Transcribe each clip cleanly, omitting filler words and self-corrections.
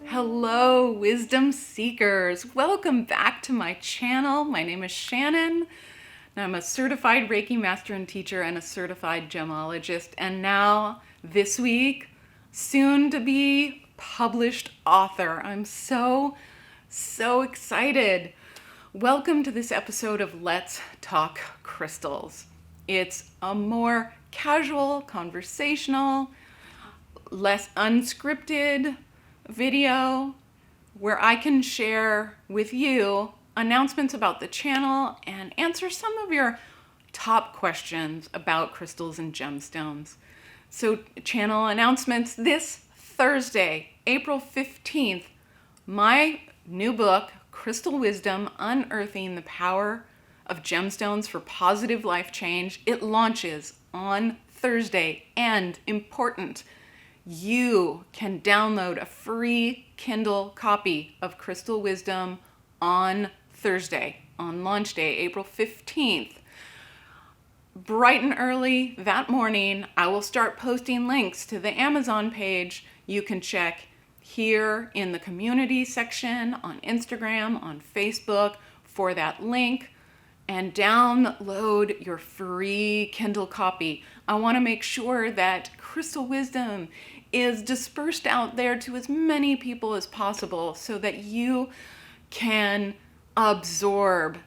Hello, wisdom seekers. Welcome back to my channel. My name is Shannon, and I'm a certified Reiki master and teacher and a certified gemologist. And now, this week, soon to be published author. I'm so excited. Welcome to this episode of Let's Talk Crystals. It's a more casual, conversational, less unscripted video where I can share with you announcements about the channel and answer some of your top questions about crystals and gemstones. So, channel announcements this Thursday, April 15th, my new book, Crystal Wisdom: Unearthing the Power of Gemstones for Positive Life Change. It launches on Thursday, and important, you can download a free Kindle copy of Crystal Wisdom on Thursday, on launch day, April 15th. Bright and early that morning, I will start posting links to the Amazon page. You can check here in the community section on Instagram, on Facebook for that link, and download your free Kindle copy. I want to make sure that Crystal Wisdom is dispersed out there to as many people as possible so that you can absorb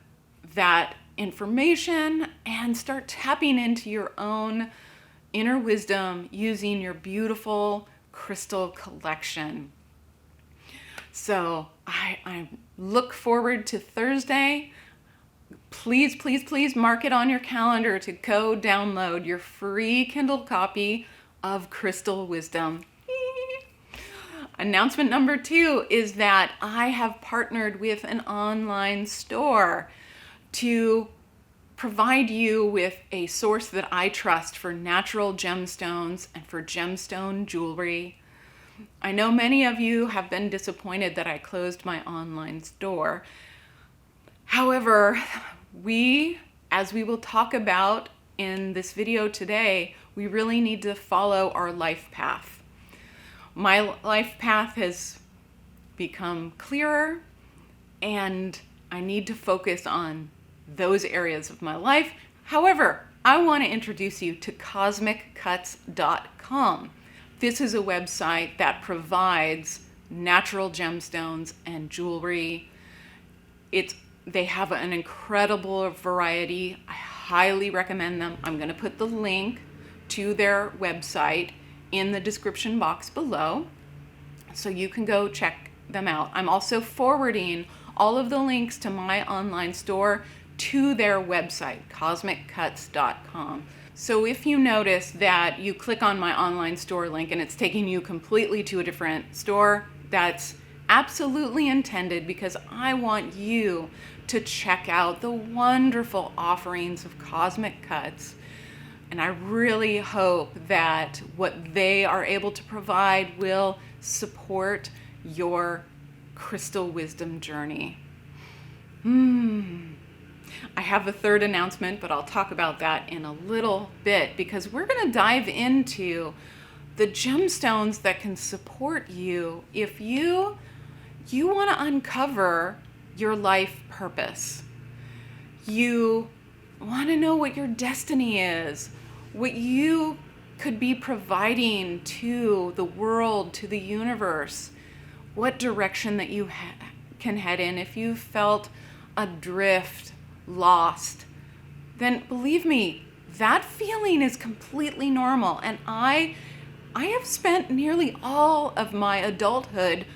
that information and start tapping into your own inner wisdom using your beautiful crystal collection. So I look forward to Thursday. Please mark it on your calendar to go download your free Kindle copy of Crystal Wisdom. Announcement number 2 is that I have partnered with an online store to provide you with a source that I trust for natural gemstones and for gemstone jewelry. I know many of you have been disappointed that I closed my online store. However, as we will talk about in this video today, we really need to follow our life path. My life path has become clearer, and I need to focus on those areas of my life. However, I want to introduce you to CosmicCuts.com. This is a website that provides natural gemstones and jewelry. They have an incredible variety. I highly recommend them. I'm going to put the link to their website in the description box below, so you can go check them out. I'm also forwarding all of the links to my online store to their website, CosmicCuts.com. So if you notice that you click on my online store link and it's taking you completely to a different store, that's absolutely intended because I want you to check out the wonderful offerings of Cosmic Cuts. And I really hope that what they are able to provide will support your crystal wisdom journey. I have a third announcement, but I'll talk about that in a little bit because we're going to dive into the gemstones that can support you if you want to uncover your life purpose. You want to know what your destiny is, what you could be providing to the world, to the universe, what direction that you can head in. If you felt adrift, lost, then believe me, that feeling is completely normal. And I have spent nearly all of my adulthood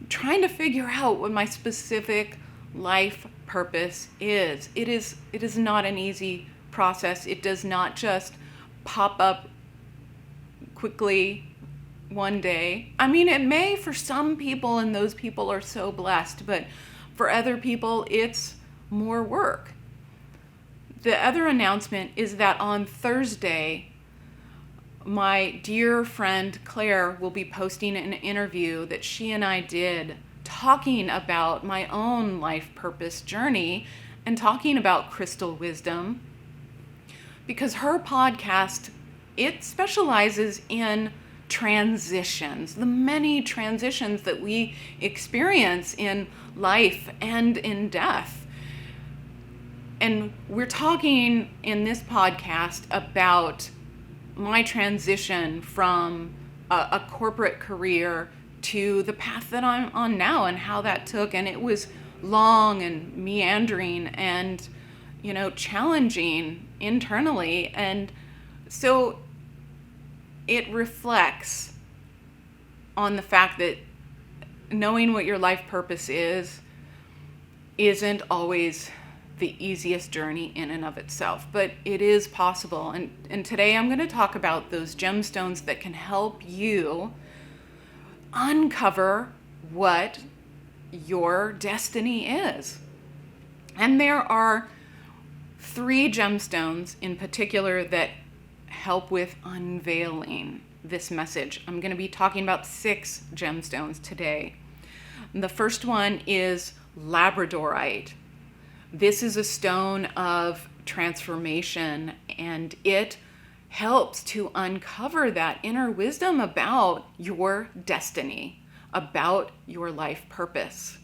trying to figure out what my specific life purpose is. It is not an easy process. It does not just pop up quickly one day. I mean, it may for some people, and those people are so blessed, but for other people, it's more work. The other announcement is that on Thursday, my dear friend Claire will be posting an interview that she and I did talking about my own life purpose journey and talking about crystal wisdom, because her podcast, it specializes in transitions, the many transitions that we experience in life and in death. And we're talking in this podcast about my transition from a corporate career to the path that I'm on now and how that took. And it was long and meandering and, challenging internally. And so it reflects on the fact that knowing what your life purpose isn't always the easiest journey in and of itself, but it is possible. And today I'm going to talk about those gemstones that can help you uncover what your destiny is. And there are 3 gemstones in particular that help with unveiling this message. I'm going to be talking about 6 gemstones today. And the first one is Labradorite. This is a stone of transformation, and it helps to uncover that inner wisdom about your destiny, about your life purpose.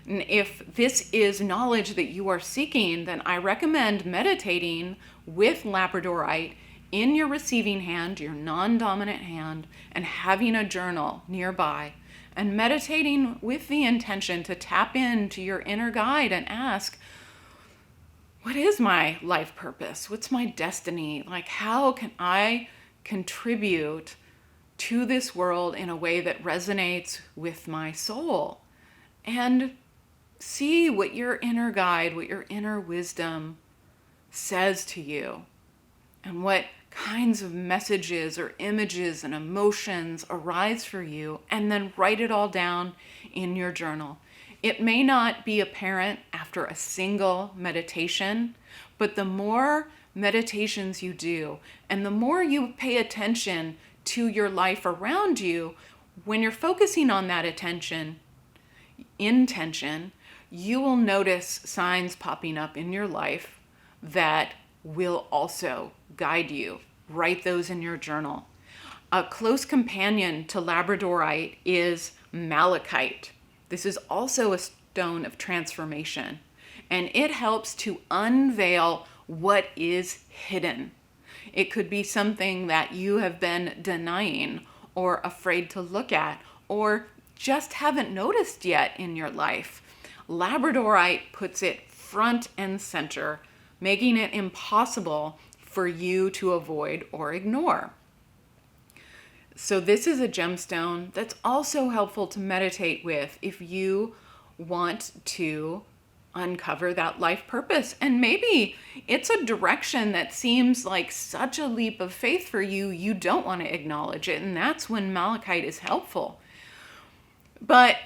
And if this is knowledge that you are seeking, then I recommend meditating with Labradorite in your receiving hand, your non-dominant hand, and having a journal nearby, and meditating with the intention to tap into your inner guide and ask, what is my life purpose? What's my destiny? Like, how can I contribute to this world in a way that resonates with my soul? And see what your inner guide, what your inner wisdom says to you, and what kinds of messages or images and emotions arise for you, and then write it all down in your journal. It may not be apparent after a single meditation, but the more meditations you do, and the more you pay attention to your life around you, when you're focusing on that intention, you will notice signs popping up in your life that will also guide you. Write those in your journal. A close companion to Labradorite is Malachite. This is also a stone of transformation, and it helps to unveil what is hidden. It could be something that you have been denying or afraid to look at, or just haven't noticed yet in your life. Labradorite puts it front and center, making it impossible for you to avoid or ignore. So this is a gemstone that's also helpful to meditate with if you want to uncover that life purpose. And maybe it's a direction that seems like such a leap of faith for you, you don't want to acknowledge it. And that's when Malachite is helpful. But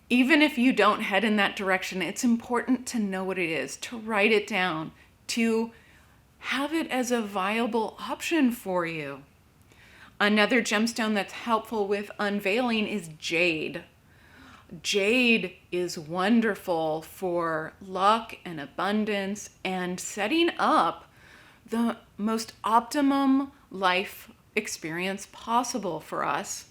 even if you don't head in that direction, it's important to know what it is, to write it down, to have it as a viable option for you. Another gemstone that's helpful with unveiling is Jade. Jade is wonderful for luck and abundance and setting up the most optimum life experience possible for us.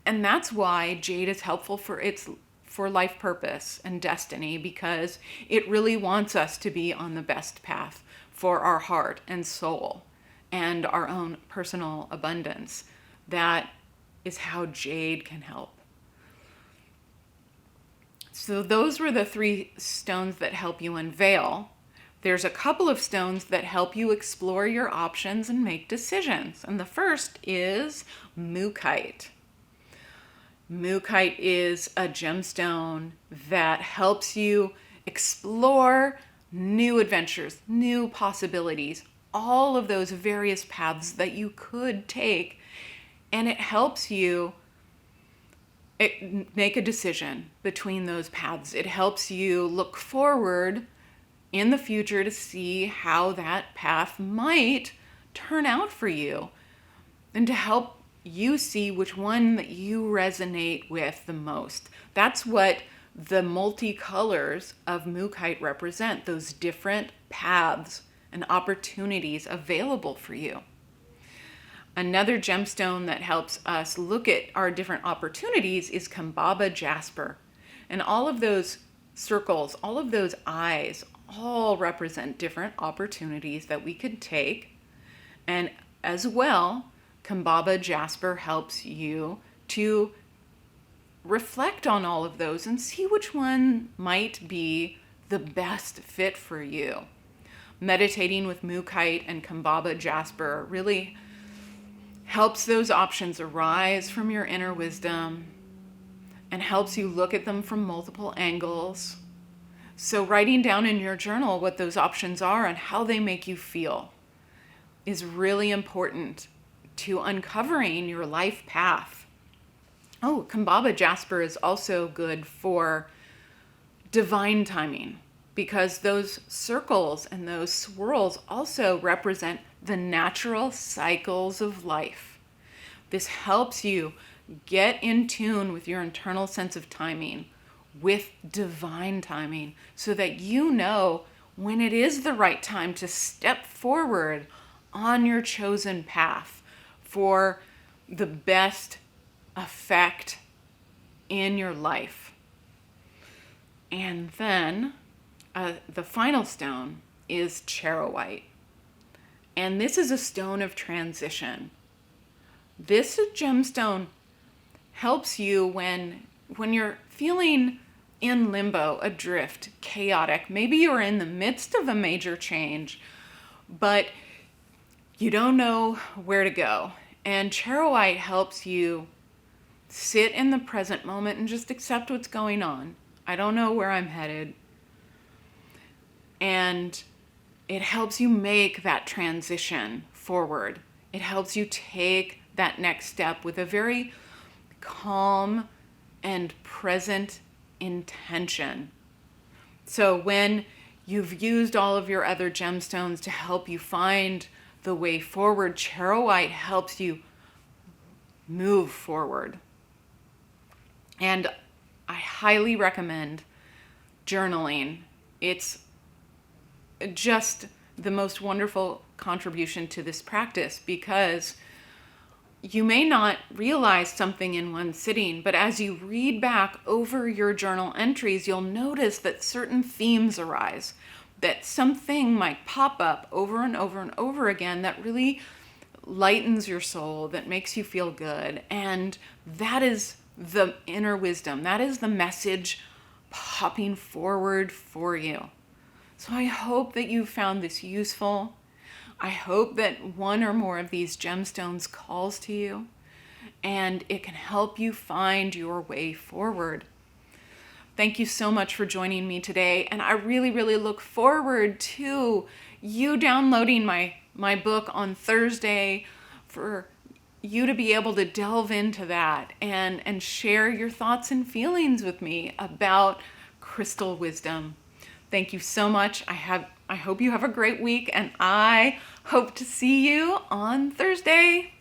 And that's why Jade is helpful for life purpose and destiny, because it really wants us to be on the best path for our heart and soul and our own personal abundance. That is how Jade can help. So those were the 3 stones that help you unveil. There's a couple of stones that help you explore your options and make decisions. And the first is Mookite. Mookite is a gemstone that helps you explore new adventures, new possibilities, all of those various paths that you could take. And it helps you make a decision between those paths. It helps you look forward in the future to see how that path might turn out for you, and to help you see which one that you resonate with the most. That's what the multicolors of Mookite represent, those different paths and opportunities available for you. Another gemstone that helps us look at our different opportunities is Kambaba Jasper. And all of those circles, all of those eyes, all represent different opportunities that we could take. And as well, Kambaba Jasper helps you to reflect on all of those and see which one might be the best fit for you. Meditating with Mookite and Kambaba Jasper really helps those options arise from your inner wisdom and helps you look at them from multiple angles. So writing down in your journal what those options are and how they make you feel is really important to uncovering your life path. Oh, Kambaba Jasper is also good for divine timing, because those circles and those swirls also represent the natural cycles of life. This helps you get in tune with your internal sense of timing, with divine timing, so that you know when it is the right time to step forward on your chosen path for the best effect in your life. And then the final stone is Cherowhite. And this is a stone of transition. This gemstone helps you when you're feeling in limbo, adrift, chaotic. Maybe you're in the midst of a major change, but you don't know where to go. And Charoite helps you sit in the present moment and just accept what's going on. I don't know where I'm headed. And it helps you make that transition forward. It helps you take that next step with a very calm and present intention. So when you've used all of your other gemstones to help you find the way forward, Charoite helps you move forward. And I highly recommend journaling. It's just the most wonderful contribution to this practice, because you may not realize something in one sitting, but as you read back over your journal entries, you'll notice that certain themes arise, that something might pop up over and over and over again that really lightens your soul, that makes you feel good. And that is the inner wisdom. That is the message popping forward for you. So I hope that you found this useful. I hope that one or more of these gemstones calls to you and it can help you find your way forward. Thank you so much for joining me today. And I really, really look forward to you downloading my book on Thursday, for you to be able to delve into that and share your thoughts and feelings with me about crystal wisdom. Thank you so much. I hope you have a great week, and I hope to see you on Thursday.